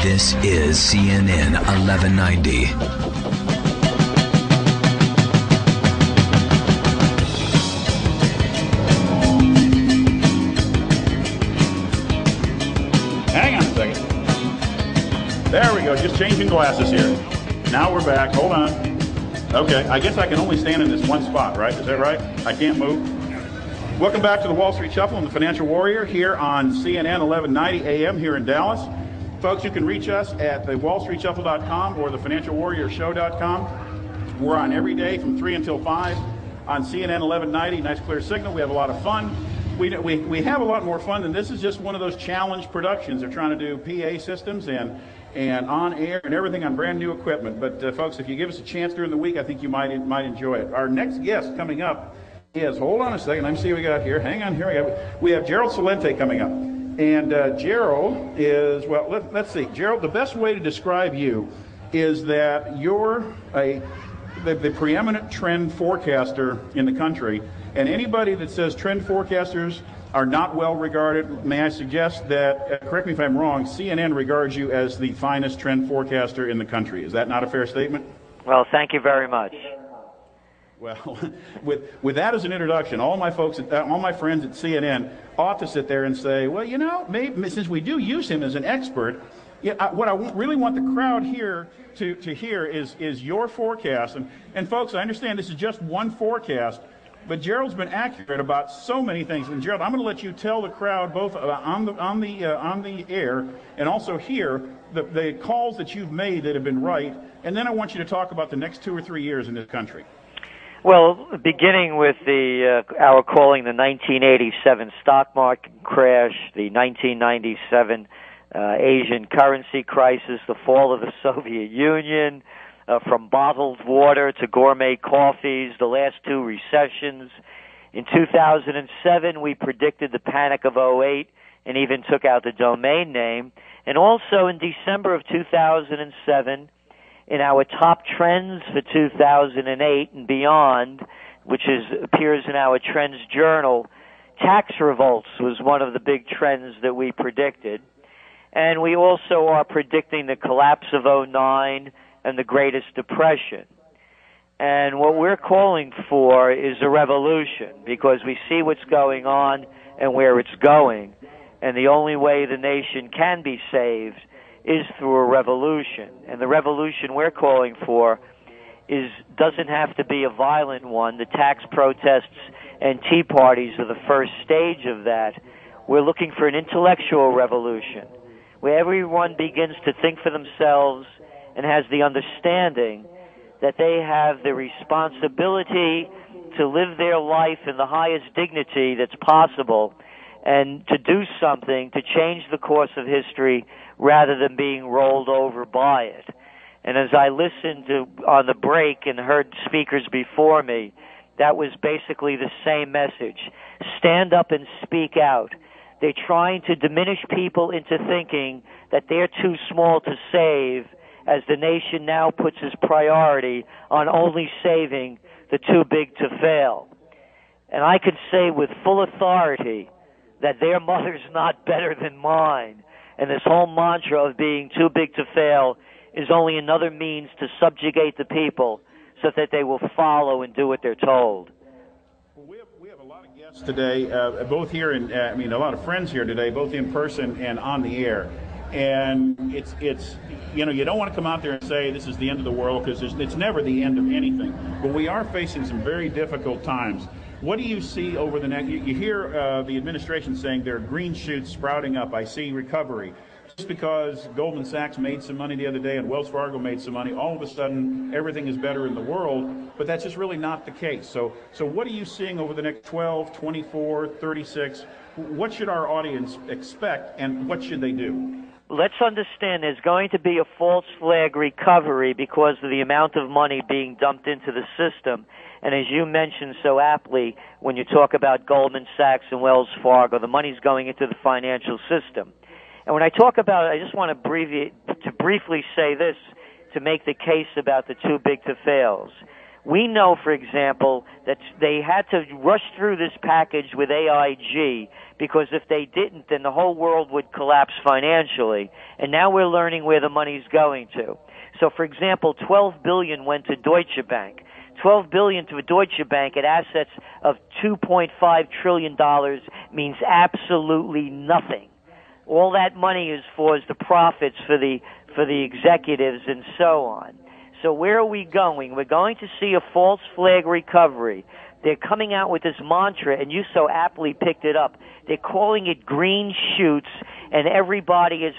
This is CNN 1190. Hang on a second. There we go. Just changing glasses here. Now we're back. Hold on. Okay. I guess I can only stand in this one spot, right? Is that right? I can't move. Welcome back to the Wall Street Shuffle and the Financial Warrior here on CNN 1190 AM here in Dallas. Folks, you can reach us at thewallstreetshuffle.com or thefinancialwarriorshow.com. We're on every day from 3 until 5 on CNN 1190. Nice clear signal. We have a lot of fun. We have a lot more fun than this. Is just one of those challenge productions. They're trying to do PA systems and on air and everything on brand new equipment. But folks, if you give us a chance during the week, I think you might enjoy it. Our next guest coming up is, hold on a second, let me see what we got here. Hang on, here we have Gerald Celente coming up. And Gerald is, well, let's see. Gerald, the best way to describe you is that you're the preeminent trend forecaster in the country. And anybody that says trend forecasters are not well regarded, may I suggest that, correct me if I'm wrong, CNN regards you as the finest trend forecaster in the country. Is that not a fair statement? Well, thank you very much. Well, with that as an introduction, all my friends at CNN ought to sit there and say, well, you know, maybe since we do use him as an expert, what I really want the crowd here to hear is your forecast. And folks, I understand this is just one forecast, but Gerald's been accurate about so many things. And Gerald, I'm going to let you tell the crowd both on the air and also here the calls that you've made that have been right. And then I want you to talk about the next 2 or 3 years in this country. Well, beginning with our calling the 1987 stock market crash, the 1997 Asian currency crisis, the fall of the Soviet Union, from bottled water to gourmet coffees, the last 2 recessions. In 2007, we predicted the panic of '08 and even took out the domain name. And also in December of 2007, in our top trends for 2008 and beyond, which appears in our Trends Journal, tax revolts was one of the big trends that we predicted. And we also are predicting the collapse of '09 and the Greatest Depression. And what we're calling for is a revolution, because we see what's going on and where it's going. And the only way the nation can be saved is through a revolution. And the revolution we're calling for doesn't have to be a violent one. The tax protests and tea parties are the first stage of that. We're looking for an intellectual revolution where everyone begins to think for themselves and has the understanding that they have the responsibility to live their life in the highest dignity that's possible and to do something to change the course of history rather than being rolled over by it. And as I listened on the break and heard speakers before me, that was basically the same message. Stand up and speak out. They're trying to diminish people into thinking that they're too small to save, as the nation now puts its priority on only saving the too big to fail. And I could say with full authority that their mother's not better than mine. And this whole mantra of being too big to fail is only another means to subjugate the people so that they will follow and do what they're told. Well, we have a lot of guests today, both here and a lot of friends here today, both in person and on the air. And it's you don't want to come out there and say this is the end of the world, because it's never the end of anything. But we are facing some very difficult times. What do you see over the next? You hear the administration saying there are green shoots sprouting up. I see recovery. Just because Goldman Sachs made some money the other day and Wells Fargo made some money, all of a sudden everything is better in the world. But that's just really not the case. So what are you seeing over the next 12, 24, 36? What should our audience expect, and what should they do? Let's understand there's going to be a false flag recovery because of the amount of money being dumped into the system. And as you mentioned so aptly, when you talk about Goldman Sachs and Wells Fargo, the money's going into the financial system. And when I talk about it, I just want to briefly say this to make the case about the too big to fails. We know, for example, that they had to rush through this package with AIG because if they didn't, then the whole world would collapse financially. And now we're learning where the money's going to. So, for example, $12 billion went to Deutsche Bank. $12 billion to a Deutsche Bank at assets of $2.5 trillion means absolutely nothing. All that money is for is the profits for the executives and so on. So where are we going? We're going to see a false flag recovery. They're coming out with this mantra, and you so aptly picked it up. They're calling it green shoots, and everybody is